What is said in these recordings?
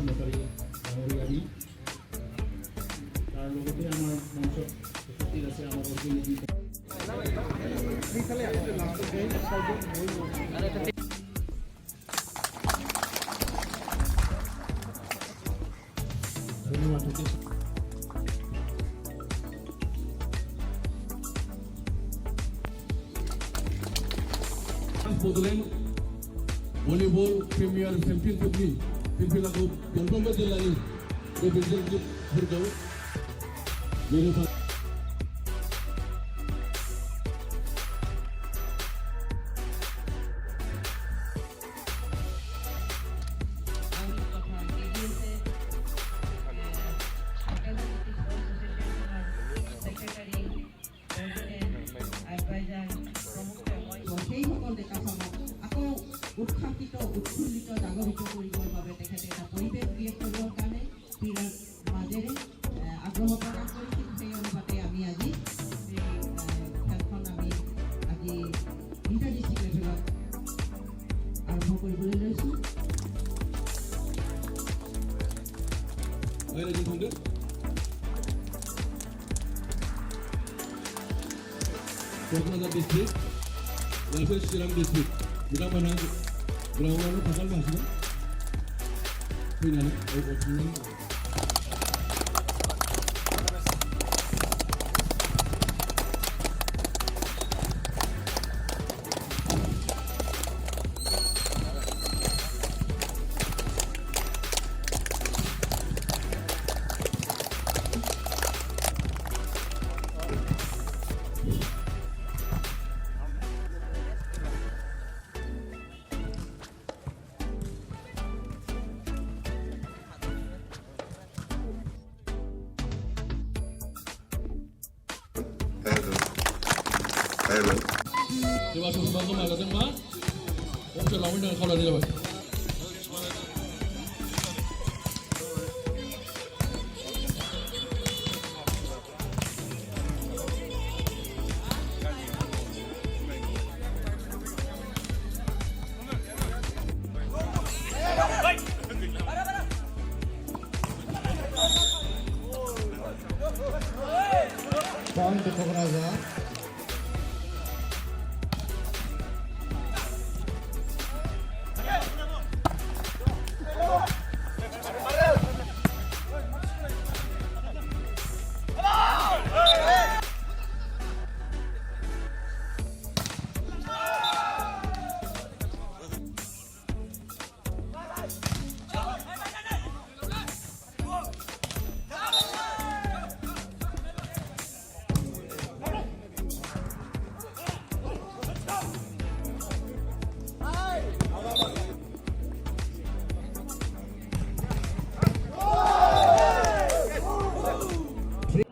নেপালী ডাঙৰীয়া আমি তাৰ লগতে আমাৰ মঞ্চত উপস্থিত আছে আমাৰ অতিথি ধন্যবাদ। Bogoleng volleyball premier championship ni pimpilaku montongga jilani representative bergau mere উৎসাহিত উৎফুল্লিত জাগৰিত কৰিবৰ বাবে তেখেতে এটা পৰিৱেশ ক্ৰিয়েট কৰিবৰ কাৰণে ক্ৰীড়াৰ মাজেৰে আগ্ৰহ প্ৰকাশ কৰিছিল। সেই অনুপাতে আমি আজি খেলখন আমি আজি ইণ্টাৰ ডিষ্ট্ৰিক্ট লেভেলত আৰম্ভ কৰিবলৈ লৈছোঁ। Kolkata district, Welfare Siram district. Kita mana ground pasal masih? Final, final. Hello. Terima kasih banyak mas, datang mas. Oke, lawan dengan kalau dia mas. Point to Kograza.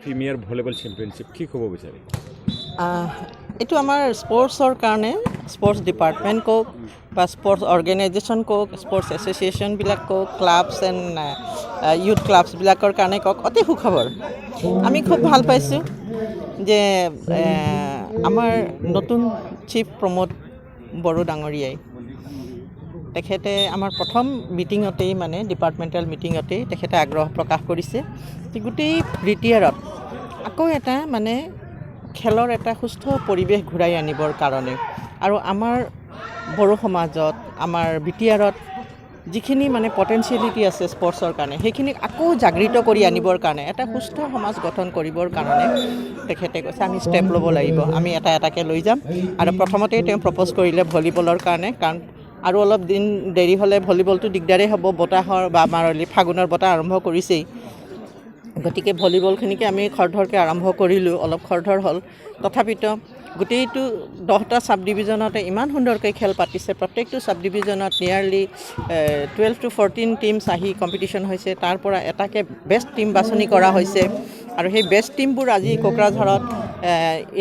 Premier volleyball championship কি ক'ব বিচাৰে? এইটো আমাৰ স্পৰ্টছৰ কাৰণে sports department কওক বা sports organisation কওক, sports এছ'চিয়েশ্যনবিলাক কওক, ক্লাবছ এণ্ড ইউথ ক্লাবছবিলাকৰ কাৰণে কওক, অতি সুখবৰ। আমি খুব ভাল পাইছোঁ যে আমাৰ নতুন চিফ প্ৰমোদ বড়ো ডাঙৰীয়াই তেখেতে আমাৰ প্ৰথম মিটিঙতেই মানে ডিপাৰ্টমেণ্টেল মিটিঙতেই তেখেতে আগ্ৰহ প্ৰকাশ কৰিছে যে গোটেই ৰিটিয়াৰত আকৌ এটা মানে খেলৰ এটা সুস্থ পৰিৱেশ ঘূৰাই আনিবৰ কাৰণে আৰু আমাৰ বড়ো সমাজত আমাৰ বিটিআৰত যিখিনি মানে পটেঞ্চিয়েলিটি আছে স্পৰ্টছৰ কাৰণে সেইখিনিক আকৌ জাগৃত কৰি আনিবৰ কাৰণে এটা সুস্থ সমাজ গঠন কৰিবৰ কাৰণে তেখেতে কৈছে আমি ষ্টেপ ল'ব লাগিব, আমি এটা এটাকৈ লৈ যাম। আৰু প্ৰথমতেই তেওঁ প্ৰপ'জ কৰিলে ভলীবলৰ কাৰণে, কাৰণ আৰু অলপ দিন দেৰি হ'লে ভলীবলটো দিগদাৰেই হ'ব, বতাহৰ বা আমাৰ ফাগুনৰ বতাহ আৰম্ভ কৰিছেই, গতিকে ভলীবলখিনিকে আমি খৰধৰকৈ আৰম্ভ কৰিলোঁ। অলপ খৰধৰ হ'ল, তথাপিতো গোটেইটো 10টা ছাব ডিভিজনতে ইমান সুন্দৰকৈ খেল পাতিছে। প্ৰত্যেকটো ছাব ডিভিজনত নিয়াৰলি 12 to 14 টিমছ আহি কম্পিটিশ্যন হৈছে, তাৰ পৰা এটাকৈ বেষ্ট টিম বাছনি কৰা হৈছে আৰু সেই বেষ্ট টিমবোৰ আজি কোকৰাঝাৰত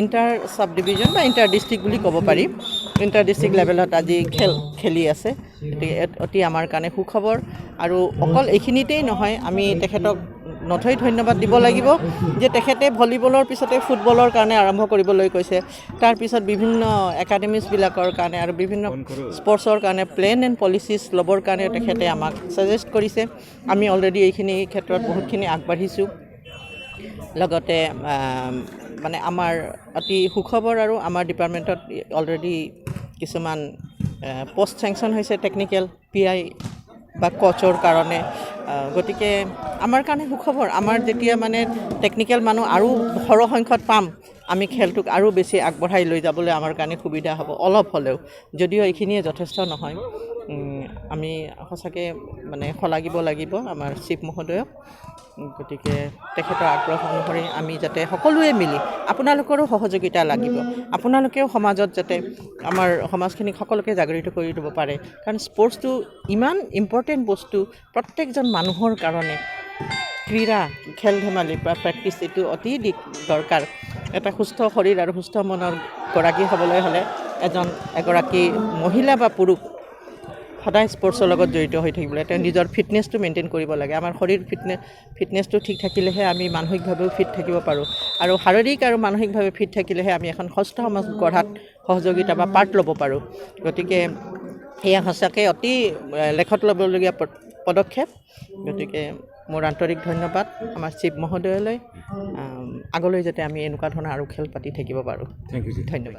ইণ্টাৰ ছাব ডিভিজন বা ইণ্টাৰ ডিষ্ট্ৰিক্ট বুলি ক'ব পাৰি, ইণ্টাৰ ডিষ্ট্ৰিক্ট লেভেলত আজি খেলি আছে। গতিকে অতি আমাৰ কাৰণে সুখবৰ। আৰু অকল এইখিনিতেই নহয়, আমি তেখেতক নথৈ ধন্যবাদ দিব লাগিব যে তেখেতে ভলীবলৰ পিছতে ফুটবলৰ কাৰণে আৰম্ভ কৰিবলৈ কৈছে, তাৰপিছত বিভিন্ন একাডেমিজবিলাকৰ কাৰণে আৰু বিভিন্ন স্পৰ্টছৰ কাৰণে প্লেন এণ্ড পলিচিছ ল'বৰ কাৰণে তেখেতে আমাক ছাজেষ্ট কৰিছে। আমি অলৰেডি এইখিনি ক্ষেত্ৰত বহুতখিনি আগবাঢ়িছোঁ। লগতে মানে আমাৰ অতি সুখবৰ আৰু আমাৰ ডিপাৰ্টমেণ্টত অলৰেডি কিছুমান পষ্ট চেংচন হৈছে টেকনিকেল PI বা কোচৰ কাৰণে। গতিকে আমাৰ কাৰণে সুখবৰ। আমাৰ যেতিয়া মানে টেকনিকেল মানুহ আৰু সৰহ সংখ্যক পাম, আমি খেলটোক আৰু বেছি আগবঢ়াই লৈ যাবলৈ আমাৰ কাৰণে সুবিধা হ'ব, অলপ হ'লেও, যদিও এইখিনিয়ে যথেষ্ট নহয়। আমি সঁচাকৈ মানে শলাগিব লাগিব আমাৰ চিফ মহোদয়ক। গতিকে তেখেতৰ আগ্ৰহ অনুসৰি আমি যাতে সকলোৱে মিলি, আপোনালোকৰো সহযোগিতা লাগিব, আপোনালোকেও সমাজত যাতে আমাৰ সমাজখিনিক সকলোকে জাগৃত কৰি দিব পাৰে। কাৰণ স্পৰ্টছটো ইমান ইম্পৰ্টেণ্ট বস্তু প্ৰত্যেকজন মানুহৰ কাৰণে। ক্ৰীড়া, খেল ধেমালি বা প্ৰেক্টিছ এইটো অতি দৰকাৰ। এটা সুস্থ শৰীৰ আৰু সুস্থ মনৰ গৰাকী হ'বলৈ হ'লে এগৰাকী মহিলা বা পুৰুষ সদায় স্পৰ্টছৰ লগত জড়িত হৈ থাকিব লাগে। তেওঁ নিজৰ ফিটনেছটো মেইনটেইন কৰিব লাগে। আমাৰ শৰীৰ ফিটনেছটো ঠিক থাকিলেহে আমি মানসিকভাৱেও ফিট থাকিব পাৰোঁ, আৰু শাৰীৰিক আৰু মানসিকভাৱে ফিট থাকিলেহে আমি এখন সুস্থ সমাজ গঢ়াত সহযোগিতা বা পাৰ্ট ল'ব পাৰোঁ। গতিকে এয়া সঁচাকৈ অতি লেখত ল'বলগীয়া পদক্ষেপ। গতিকে মোৰ আন্তৰিক ধন্যবাদ আমাৰ চিফ মহোদয়লৈ। আগলৈ যাতে আমি এনেকুৱা ধৰণৰ আৰু খেল পাতি থাকিব পাৰোঁ। Thank you. ধন্যবাদ।